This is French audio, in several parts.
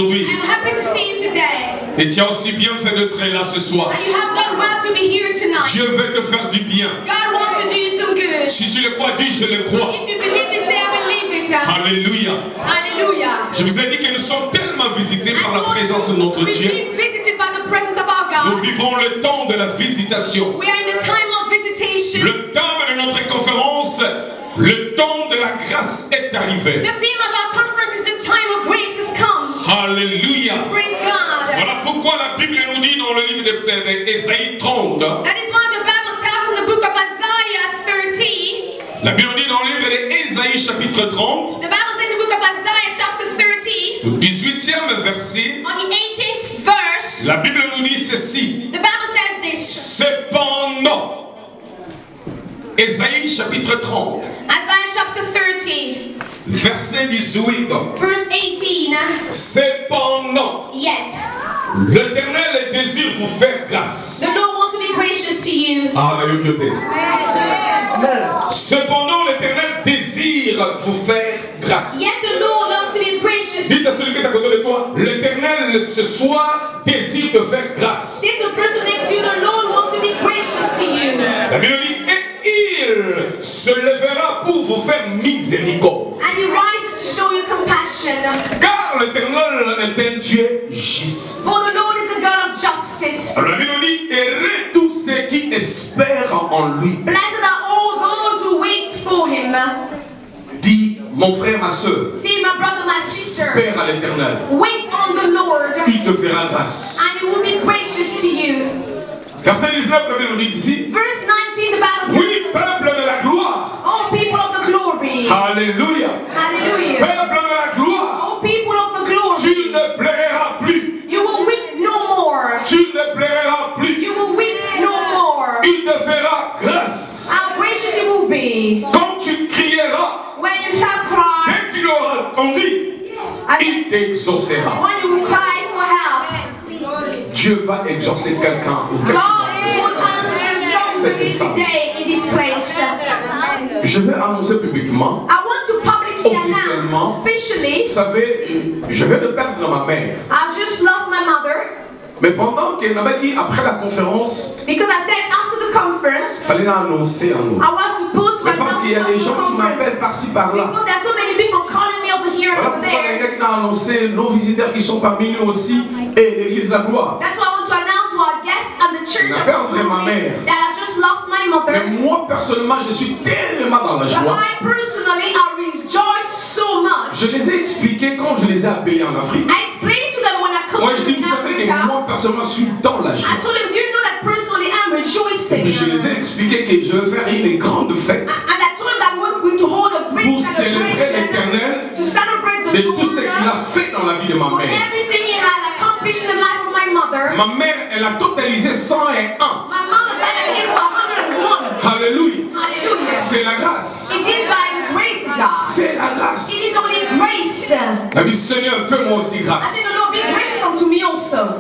aujourd'hui. I'm happy to see you today. Et tu as aussi bien fait d'être là ce soir. And you have done well to be here tonight. Dieu veut te faire du bien. God wants to do you some good. Si je le crois, dis je le crois. If you believe it, say I believe it. Alléluia. Hallelujah. Je vous ai dit que nous sommes tellement visités par la présence de notre We've Dieu. been visited by the presence of our God. Nous vivons le temps de la visitation. We are in the time of visitation. Le temps de notre conférence, le temps de la grâce est arrivé. The theme of our conference is the time of grace has come. Alléluia. Praise God. Voilà pourquoi la Bible nous dit dans le livre d'Ésaïe 30. That is why the Bible tells us in the book of Isaiah 30. La Bible nous dit dans le livre d'Ésaïe chapitre 30. The Bible says in the book of Isaiah chapter 30. Au 18e verset. On the 18th verse. La Bible nous dit ceci. The Bible says this. Cependant. Ésaïe chapitre 30. Isaiah chapter 30. Verset 18. Verse 18. Cependant. Yet. L'Éternel désire vous faire grâce. The Lord wants to be gracious to you. Alléluia. Cependant, l'Éternel désire vous faire grâce. Yet the Lord loves to be gracious. Dites à celui qui est à côté de toi, l'Éternel ce soir désire te faire grâce. If the person next to you, the Lord wants to be gracious to you. La Bible dit, et il se lèvera pour vous faire miséricorde. And he rises to show you compassion. Car l'Éternel est un Dieu juste. For the Lord is a God of justice. Alors la Bible dit, heureux tous ceux qui espèrent en lui. Blessed are all those who wait for him. Dis, mon frère, ma soeur, See, my brother, my sister, espère à l'Éternel. wait on the Lord, Il te fera grâce. and he will be gracious to you. Verset 19, la Bible nous dit ici, Verse 19, the Bible oui, peuple de la gloire. all people of the glory. Alléluia. Hallelujah. Peuple de la gloire. All people of the glory. Tu ne plairas plus. You will weep no more. Tu ne plairas plus. You will weep no more. Il te fera grâce. How gracious it will be. Quand tu crieras, When you shall cry, dès qu'il aura entendu, il t'exaucera. when you will cry for help. Dieu va exaucer quelqu'un ou quelqu'un. God will answer somebody today in this place. Je vais annoncer publiquement. I want to publicly Officiellement. announce, officially, Vous savez, je vais de perdre ma mère. I've just lost my mother Mais pendant qu'elle m'avait dit après la conférence, because I said after the conference, il fallait l'annoncer à nous. I was supposed to Mais parce qu'il y a des gens qui m'appellent par-ci par-là. because there are so many people calling me over here and Voilà over pourquoi there. quelqu'un a annoncé nos visiteurs qui sont parmi nous aussi et l'église de la gloire. That's why I want to announce to our guests and the church La of perte de ma Glory mère. that I've just lost my Mais mother. moi personnellement, je suis tellement dans la But joie. I personally, I rejoice so much. Je les ai expliqués quand je les ai appelés en Afrique. I explained to them when I come Moi, to je dis, vous savez que Africa. moi personnellement, je suis dans la joie. I told them, do you know that personally I'm rejoicing? Et je les ai expliqué que je vais faire une grande fête And I told them that we're going to hold a great pour célébrer celebration l'Éternel to celebrate the de Lord tout ce qu'il a fait dans la vie de ma for mère. everything he has accomplished in the life of my mother. Ma mère, elle a totalisé 101. My mother died at the age of 101. Alléluia. Hallelujah. C'est la grâce. It is by the grace of God. C'est la It grâce. is only grace. La vie Seigneur, fais-moi aussi I grâce. said, the Lord, be gracious unto me also.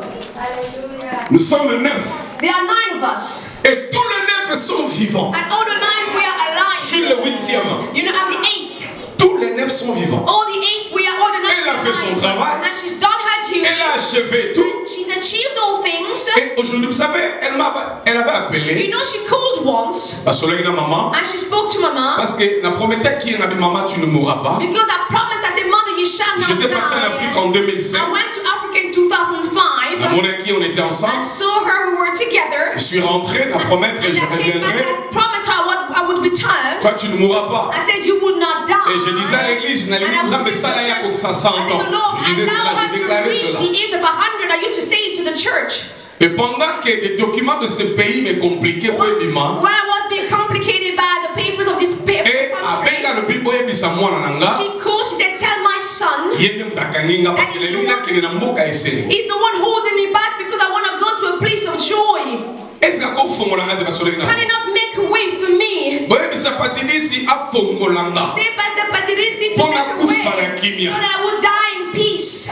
Nous sommes 9. There are 9 of us. Et tous les 9 sont vivants. And all the 9 we are alive. Sur le 8e. You know, I'm the 8th. Tous les 9 sont vivants. All the 8th, we are all the 9 Elle a fait son travail. And she's done her duty. Elle a achevé tout. She's achieved all things. Et aujourd'hui, vous savez, elle avait appelé. You know, she called once. Parce que la maman. And she spoke to Mama. Parce que la promettait qui est maman, tu ne mourras pas. Because I promised, I said, Mother, you shall not J'étais parti en Afrique en 2005. I went to Africa in 2005. La monarchie, on était ensemble. I saw her, we were together. Je suis rentré, la promettre, And je I came back, reviendrai. I promised her I would return. Toi, tu ne mourras pas. I said, you would not die. Et je disais à l'église, je n'allais And I pas would mais say ça to là, the il y a church, comme ça I 100 said, ans. the Lord, Je I disais now cela, had je to déclarais reach cela. the age of 100. I used to say it to the church. Et pendant que les documents de ce pays me compliquaient pour Ebima, When I was being complicated by the papers of this et country, avec le people Ebisa moi nanga, she called, she said, tell my son, yende mtakanginga parce que les lignes qui na mboka esere. he's the one holding me back because I want to go to a place of joy. Est-ce que ko fongolanga de basolena? Can he not make a way for me? Boye bisa patidisi afongolanga. Say, Pastor Patrici, to Pour make la a couche way à la so kimia. that I would die in peace.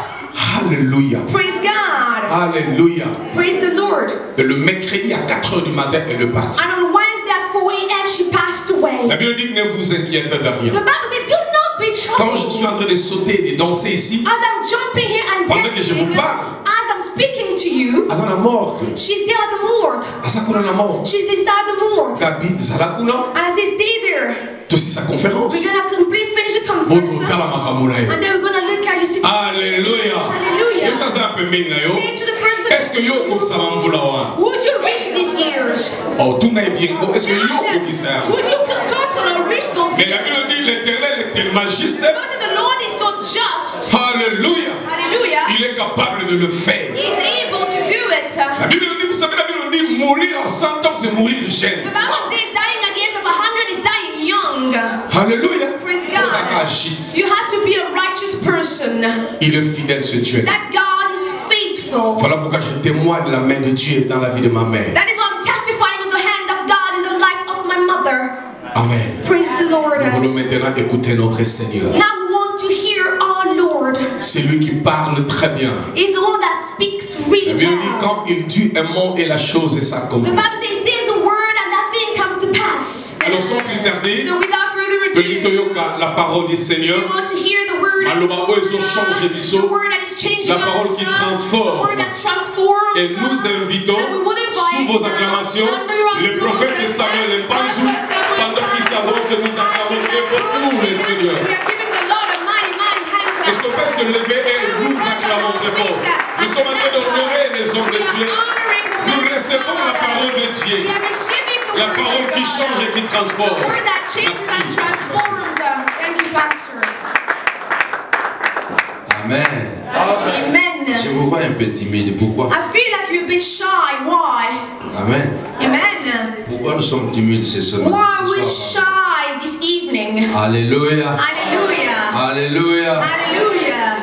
Alléluia. Praise God. Alléluia. Praise the Lord. Et le mercredi à 4 h du matin, elle est partie. And on Wednesday at 4 a.m. she passed away. La Bible dit ne vous inquiétez de The rien. Bible said, do not be Tout Quand je suis en train de sauter et de danser ici, as I'm jumping here and pendant que je vous dancing, parle, as I'm speaking to you, avant la morgue, she's there at the morgue. asakuna la morgue, She's inside the morgue. Gabi Zalakuna, And I say, stay there. tout aussi sa conférence. We're gonna please finish the Votre conference. talamakamouraï. And then we're gonna look at your situation. Alléluia. Hallelujah. Yo ça c'est un peu ming na yo. Say to the person, Est-ce que yo comme ça va me vouloir? would you reach these years? Oh tout n'est bien quoi. Est-ce que yo comme qui ça? Would you totally reach those Mais years? la Bible dit l'Éternel est tellement juste. Because the Lord is so just. Alléluia. Hallelujah. Il est capable de le faire. He's able to do it. La Bible dit, vous savez, la Bible dit mourir à 100 ans c'est mourir jeune. The Bible says dying at the age of 100 is dying young. Alléluia. Praise Il faut God. ça juste. You have to be a righteous person. Il est fidèle ce Dieu. That God is faithful. Voilà pourquoi je témoigne de la main de Dieu dans la vie de ma mère. That is why I'm testifying of the hand of God in the life of my mother. Amen. Praise the Lord. Nous voulons maintenant écouter notre Seigneur. Now we want to hear our Lord. C'est lui qui parle très bien. He's the one that speaks La really Bible dit well. quand il tue un mot et la chose The s'accomplit. Bible says he says a word and that thing comes to pass. Alors sans plus tarder, So without further petit ado, Toyoka, la parole du we Seigneur. want to hear the word of the Maloba Lord. oizo change biso. The word that is changing La parole us. qui The transforme. word that transforms Et nous us. invitons, And we would invite sous vos acclamations, under your le prophète applause, Samuel et Panzou, Pastor Samuel pendant qu'ils s'avancent, nous acclamons As Dieu pour nous, le Seigneur. we are giving the Lord a mighty, mighty hand clap. Est-ce qu'on peut se lever et nous acclamons très fort? Nous sommes en train d'honorer les hommes de Dieu. Nous recevons la parole de Dieu. We are receiving the La word parole of qui God. change et qui transforme. The word that changes and transforms. Thank you, Pastor. Amen. Amen. Je vous vois un peu timide. Pourquoi? I feel like you're a bit shy. Why? Amen. Amen. Pourquoi nous sommes timides ce Why are we soir? shy this evening? Alléluia. Hallelujah. Alléluia. Hallelujah.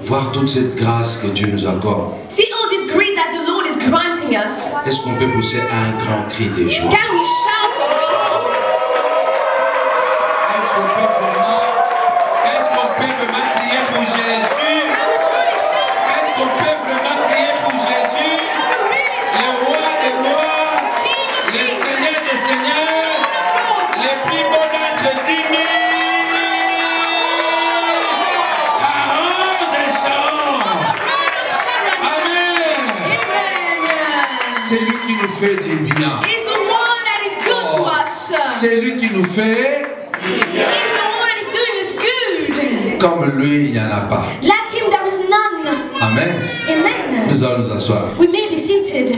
Voir toute cette grâce que Dieu nous accorde. See all this grace that the Lord is granting us. Est-ce qu'on peut pousser un grand cri de joie? Can we shout of joy? Est-ce qu'on peut vraiment crier pour Jésus? Can we truly shout for Est-ce qu'on peut Jesus? vraiment crier pour Jésus? Can we really Le shout for roi des Jesus? rois, The King of le Kings, Seigneur des seigneurs, Lord of Lords, le plus beau d'entre 10 000. Parole des chants. the Rose of Sharon. Amen. Amen. C'est lui qui nous fait du bien. He's the one that is good to us. C'est lui qui nous fait He's the one that is doing us good. comme lui, il n'y en a pas. Like him, there is none. Amen. Amen. Nous allons nous asseoir. We may be seated.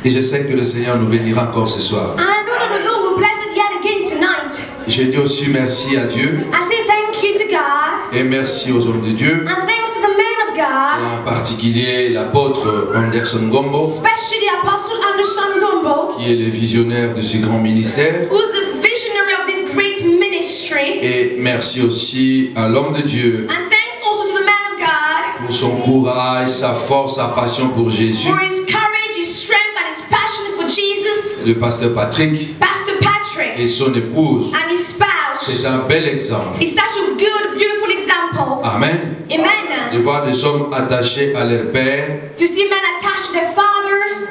Et je sais que le Seigneur nous bénira encore ce soir. I know that the Lord will bless it yet again tonight. Je dis aussi merci à Dieu I say thank you to God et merci aux hommes de Dieu, and thanks to the man of et God, en particulier l'apôtre Anderson Gombo, especially Apostle Anderson Gombo, qui est le visionnaire de ce grand ministère. who's the visionary of this great ministry. Et merci aussi à l'homme de Dieu And thanks also to the man of God pour son courage, sa force, sa passion pour Jésus. for his courage, his strength, and his passion for Jesus. Le pasteur Patrick Pastor Patrick et son épouse. and his spouse. C'est un bel exemple. It's such a good, beautiful example. Amen. Amen. De voir des hommes attachés à leur père To see men attached to their fathers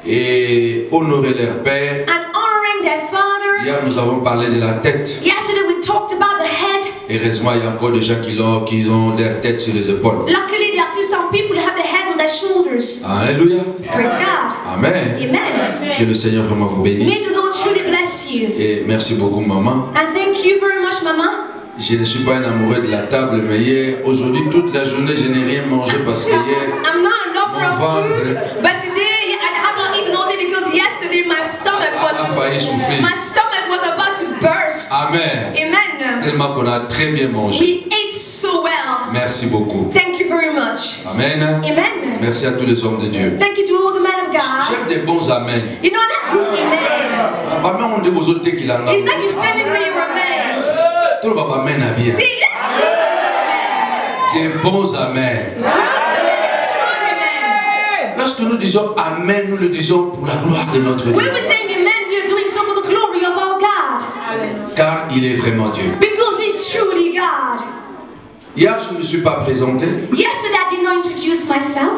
et honorer leur père. and honoring their father. Hier, nous avons parlé de la tête. Yesterday we talked about the head. Heureusement, il y a encore des gens qui ont leur tête sur les épaules. Luckily, there are still some people who have their heads on their shoulders. Alléluia. Praise God. Amen. Amen. Que le Seigneur vraiment vous bénisse. May the Lord truly bless you. Et merci beaucoup, maman. And thank you very much, Mama. Je ne suis pas un amoureux de la table, mais hier, aujourd'hui, toute la journée, je n'ai rien mangé parce que hier, I'm not a lover Mon of food, ventre. but today I have not eaten all day because yesterday my stomach was a failli souffler. my stomach was about to burst. Amen. Amen. Tellement qu'on a très bien mangé. We ate so well. Merci beaucoup. Thank you very much. Amen. Amen. Merci à tous les hommes de Dieu. Thank you to all the men of God. J'aime des bons amens. You know, I like good amens. Amen, on dit aux autres qu'il en a. It's like you're sending me your amens. Tout le papa amène à bien. See, that's good amens. Des bons amens. Good amens, strong amens. Lorsque nous disons Amen, nous le disons pour la gloire de notre Dieu. When we're saying amen, we are doing so for the glory of our God. Car il est vraiment Dieu. Because He's truly God. Hier, je ne me suis pas présenté. Yesterday, I did not introduce myself.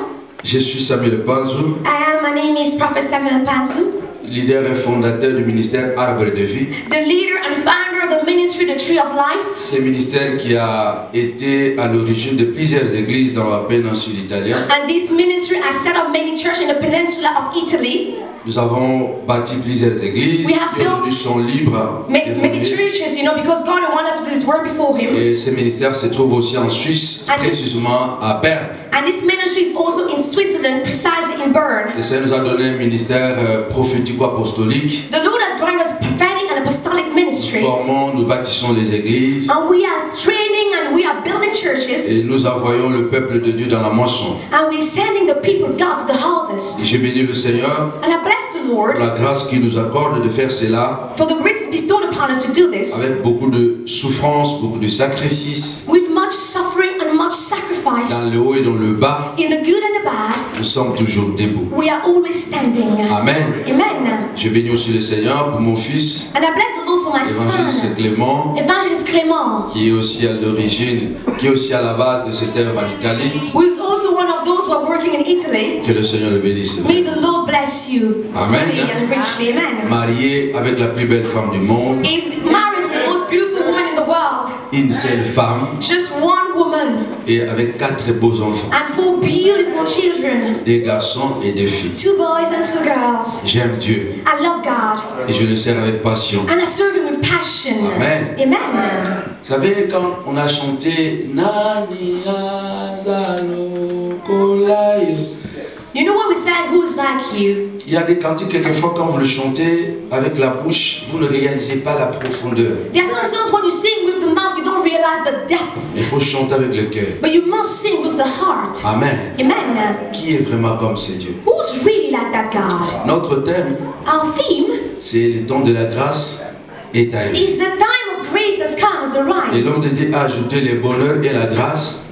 Je suis Samuel Panzou, My name is Prophet Samuel Panzu, leader et fondateur du ministère Arbre de Vie. the leader and founder of the ministry, the Tree of Life. C'est un ministère qui a été à l'origine de plusieurs églises dans la péninsule italienne. And this ministry has set up many churches in the peninsula of Italy. Nous avons bâti plusieurs églises We have qui aujourd'hui sont libres. Many churches, you know, because God wanted to do His work before Him. Et ce ministère se trouve aussi en Suisse, précisément à Berne. And this ministry is also in Switzerland, precisely in Bern. Le Seigneur nous a donné un ministère prophético-apostolique. The Lord has granted us prophetic and apostolic ministry. Nous formons, nous bâtissons les églises. And we are training and we are building churches. Et nous envoyons le peuple de Dieu dans la moisson. And we're sending the people of God to the harvest. J'ai béni le Seigneur And I bless the Lord pour la grâce qu'il nous accorde de faire cela for the grace bestowed upon us to do this. avec beaucoup de souffrance, beaucoup de sacrifices. With much suffering and much sacrifice. Dans le haut et dans le bas, In the good and the bad, nous sommes toujours debout. we are always standing. Amen. Amen. Je bénis aussi le Seigneur pour mon fils, And I bless the Lord for my Évangéliste son, Clément, Evangelist Clément, qui est aussi à l'origine, qui est aussi à la base de cette œuvre en Italie. who is also one of those who are working in Italy. Que le Seigneur le bénisse. May the Lord bless you Amen. fully and richly. Amen. Marié avec la plus belle femme du monde, He's married to the most beautiful woman in the world. une seule femme Just one woman et avec 4 beaux enfants, and 4 beautiful children. des garçons et des filles. 2 boys and 2 girls. J'aime Dieu I love God et je le sers avec passion. and I serve Him with passion. Amen. Amen. Vous savez, quand on a chanté Nani Azano Kolai, You know when we sang Who is Like You? il y a des cantiques, quelquefois, quand vous le chantez avec la bouche, vous ne réalisez pas la profondeur. There are some songs when you sing with the mouth, you don't realize the depth. Il faut chanter avec le cœur. But you must sing with the heart. Amen. Amen. Qui est vraiment comme ce Dieu? Who's really like that God? Notre thème, Our theme c'est le temps de la grâce est arrivé. is the time of grace has come, has Et arrived. l'homme de Dieu a ajouté le bonheur et la grâce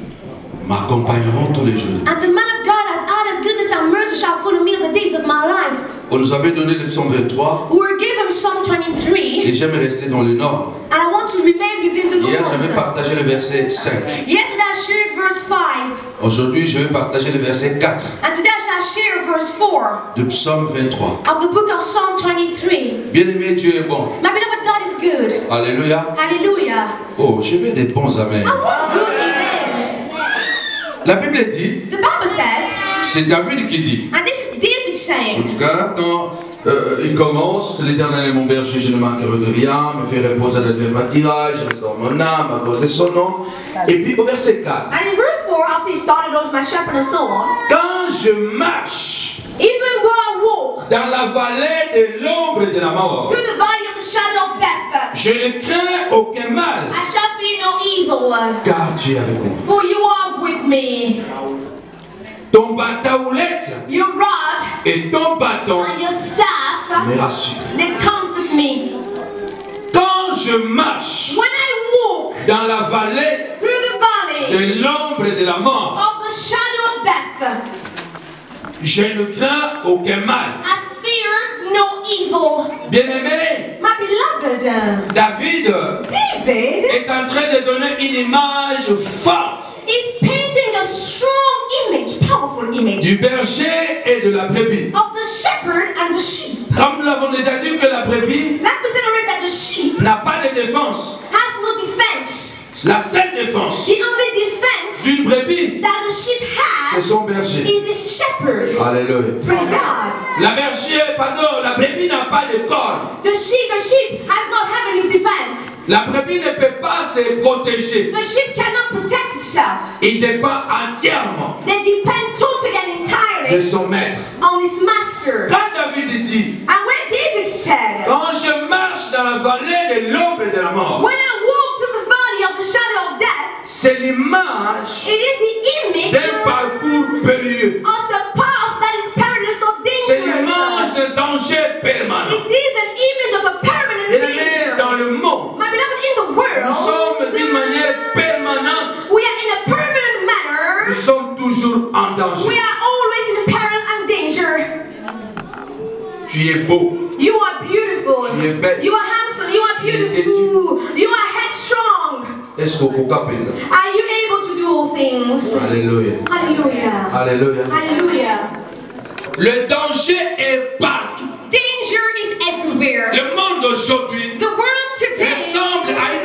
m'accompagneront tous les jours. And the man of God has added goodness and mercy shall follow me all the days of my life. On nous avait donné le psaume 23 We were given Psalm et 23, j'aime rester dans le nord. and I want to remain within the Hier, j'avais north. partagé le verset 5. Yesterday I shared verse 5, Aujourd'hui, je vais partager le verset 4 and today I shall share verse 4 de psaume 23. of the book of Psalm 23. Bien-aimé, Dieu est bon. My beloved God is good. Alléluia. Hallelujah. Oh, je veux des bons amens. I want good amens. La Bible dit, The Bible says, c'est David qui dit. and this is David En saying, tout cas, quand il commence, l'Éternel est mon berger, je ne manquerai de rien, me fait reposer dans le pâturage, je reste dans mon âme à cause de son nom. Et puis au verset 4, and in verse 4, after he started off my shepherd and so on, quand je marche even though I walk dans la vallée de l'ombre de la mort, through the valley of the shadow of death, je ne crains aucun mal, I shall fear no evil, car tu es avec moi. for you are with me. Ton bataoulette Your rod et ton bâton and your staff, me rassurent. they comfort me. Quand je marche When I walk dans la vallée through the valley de l'ombre de la mort, of the shadow of death, je ne crains aucun mal. I fear no evil. Bien-aimé, My beloved, David David est en train de donner une image forte is painting a strong image, powerful image, du berger et de la brebis. of the shepherd and the sheep. Comme nous l'avons déjà dit que la brebis Like we said already, that the sheep n'a pas de défense. has no defense. La seule défense The only defense d'une brebis, that the sheep c'est has son berger. is its shepherd. Alléluia. Praise God. La brebis n'a pas de corps. The sheep has not have any defense. La brebis ne peut pas se protéger. The sheep cannot protect itself. Il dépend entièrement They depend totally and de entirely son maître. on his master. Quand David dit, And when David said, quand je marche dans la vallée de l'ombre de la mort, when I walk through the valley of the shadow of death, c'est l'image it is the image d'un parcours périlleux. of a path that is perilous or C'est dangerous. l'image d'un danger permanent. It is an image of a permanent Bien-aimé, dans danger. le monde, My beloved, in the nous world, sommes d'une manière permanente. we are in a permanent manner. Nous sommes toujours en We danger. are always in peril and danger. Tu es beau. You are beautiful. Tu es belle. You are handsome. You are beautiful. You are headstrong. Est-ce qu'on peut capter ça? Are you able to do all things? Alléluia. Hallelujah. Alléluia. Hallelujah. Le danger est partout. Danger is everywhere. Le monde d'aujourd'hui The world today ressemble à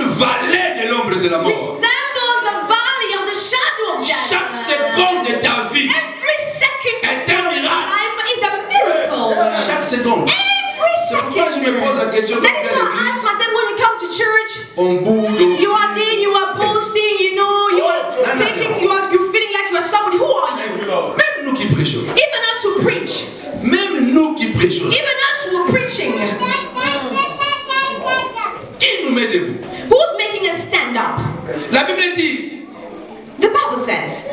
de la mort. resembles the valley of the shadow of death. Chaque seconde de ta vie Every second est un of your miracle. life is a miracle. Chaque seconde. Every C'est pourquoi je me second. pose la question That quand is tu es à why I ask l'église, myself when we come to church. on boude, You are there, you are boasting, you know, you are thinking, you're feeling like you are somebody. Who are you? même nous qui prêchons, Even us who preach, même nous qui prêchons, even us who are preaching, qui nous met debout? who's making us stand up? La Bible dit, The Bible says,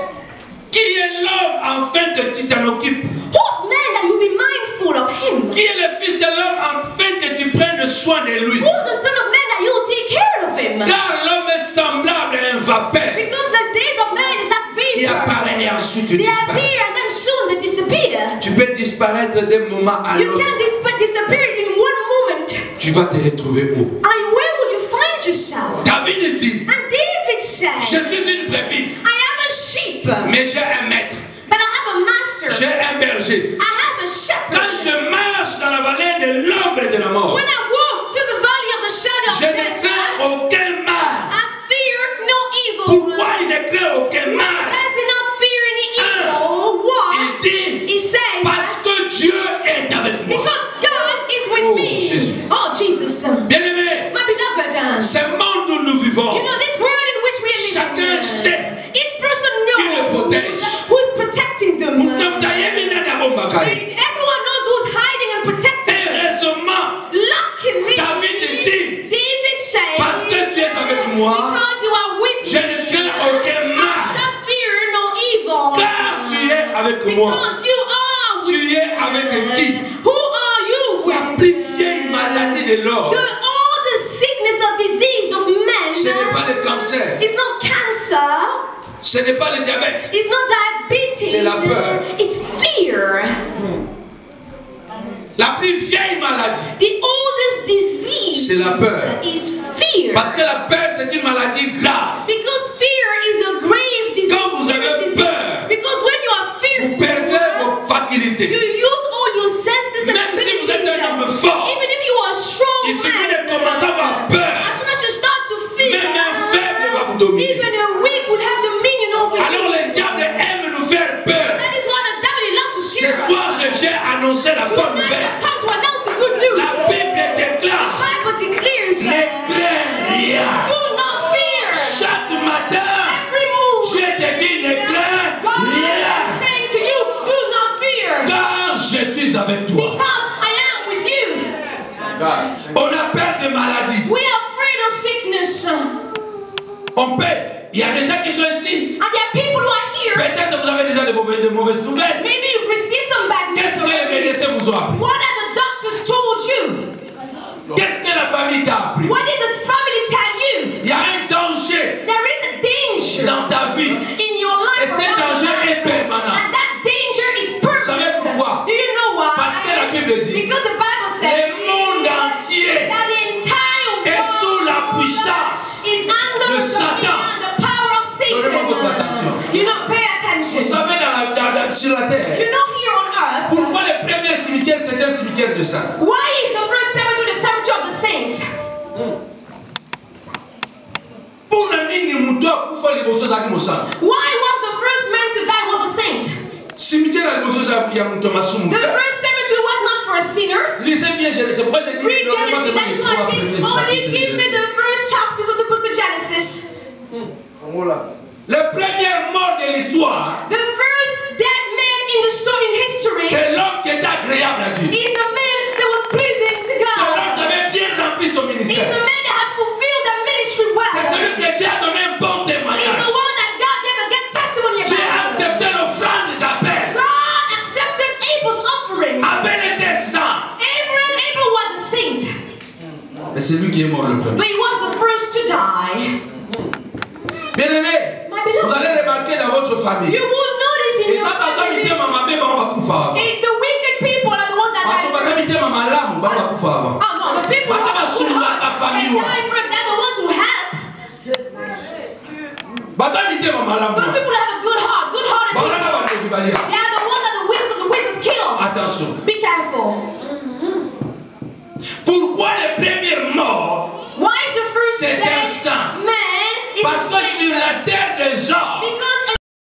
qui est l'homme afin que tu t'en occupes? who's man that you be mindful of him? Qui est le fils de l'homme afin que tu prennes soin de lui? Who's the son of man that you will take care of him? Car l'homme est semblable à un vapeur Because the days of man is like qui vapor. apparaît et ensuite They disparaît. appear and then soon they disappear. Tu peux disparaître d'un moment à You l'autre. can disappear in one moment. Tu vas te retrouver où? And where will you find yourself? David dit, And David je said, suis une brebis, I am a sheep, mais j'ai un maître, but I have a master. j'ai un berger. I have a Quand shepherd. je marche dans la vallée de l'ombre de la mort, When I walk through the valley of the shadow of je ne death, crains aucun mal. I fear no evil. Pourquoi il ne craint aucun mal? Does he not fear any evil? Why? Il dit, He says, parce que Dieu est avec moi. because God is with Oh, me. Jésus. Oh, Jesus. Bien-aimé, My beloved, ce monde où nous vivons, you know, this world in which we are chacun living, sait each person qui le knows protège. who is protecting them. Everyone Everyone knows who's hiding and protecting them. heureusement, Luckily, David dit, David said, parce que tu es avec moi, because you are with je me, ne crains aucun I mal. shall fear no evil. Car tu es avec moi. Because you are with Tu es avec qui? Who are you La with? plus vieille maladie de l'homme, All the sickness or disease of ce n'est men pas le cancer, is not cancer, ce n'est pas le diabète, it's not diabetes, C'est la peur. it's fear. la plus vieille maladie. The oldest disease C'est la peur. is fear. Parce que la peur, c'est une maladie grave. Because fear is a grave disease. Quand vous avez serious disease. peur, Because when you are Vous fearful, perdrez vos you facultés. use all your senses and Même si vous êtes un homme abilities. fort, Even if you are strong, il suffit man, de commencer à avoir peur. as soon as you start to fear, Même un faible va vous dominer. even a weak will have dominion over Alors you. le diable aime nous faire peur. That is why the devil loves to Ce scare us. soir, je viens annoncer la bonne Tonight nouvelle. I've come to announce the good news. La Bible déclare, The Bible declares, ne crains rien. do not fear. Chaque matin, Every move, Dieu te dit, ne crains God rien. is saying to you, do not fear. Car je suis avec toi. Because I am with you. On a peur de maladie. We are afraid of sickness. And On paie. Il y a des gens qui sont ici. there are people who are here. Peut-être vous avez déjà de mauvaises nouvelles. Maybe you've received some bad news Qu'est-ce que les already. médecins vous ont appris? What have the doctors told you? Qu'est-ce que la famille t'a appris? What did the family tell you? Il y a un danger There is a danger dans ta vie. in your life. Et ce danger est permanent. And that danger is savez permanent. pourquoi? Do you know why? Parce que la Bible dit, Because the Bible says le monde entier that the entire est world sous la puissance is under de the Satan. dominion and the power of Donnez-moi votre Satan. attention. You know, pay Vous attention. savez, sur la terre, You know, here on earth, pourquoi le premier cimetière c'est un cimetière de sang? why is the first cemetery the cemetery of the saints? Pour la nini muto akufa liboso zaki mosanga. Why was the first man to die was a saint? Cimetière ya liboso ya muto masumu. The first cemetery was not for a sinner. Lisez bien Genèse, c'est pourquoi j'ai dit Read Genesis. That is why I say, only give me le the first chapters of the book of Genesis. premier mort de l'histoire, The first dead man in the story in history c'est l'homme qui est agréable à Dieu. is the man that was pleasing to C'est l'homme God. qui avait bien rempli son He's ministère. the man that had fulfilled the ministry C'est well. celui que Dieu a donné un bon He's témoignage. the one that God gave a good testimony Dieu a about. accepté l'offrande d'Abel. God accepted Abel's offering. Abel était saint. Abel was a saint, Et c'est lui qui est mort le premier. but he was the first to die. Bien-aimé, My beloved, vous allez remarquer dans votre famille. you will notice in Les your enfants family, qui maman bébé on va couper avant. the wicked people are the ones that die first. Bakabita maman lamu on va couper avant. Oh no, the people who Bata are who basula ka help, famille they wa. die first. They're the ones who help. Bakabita maman lamu. Those people have a good heart, good-hearted Bakabita people. maman lamu. They are the ones that the wizards kill. Attention. Be careful. Pourquoi le premier mort? Why is the first C'est un dead saint. man is a sur la terre des hommes. Because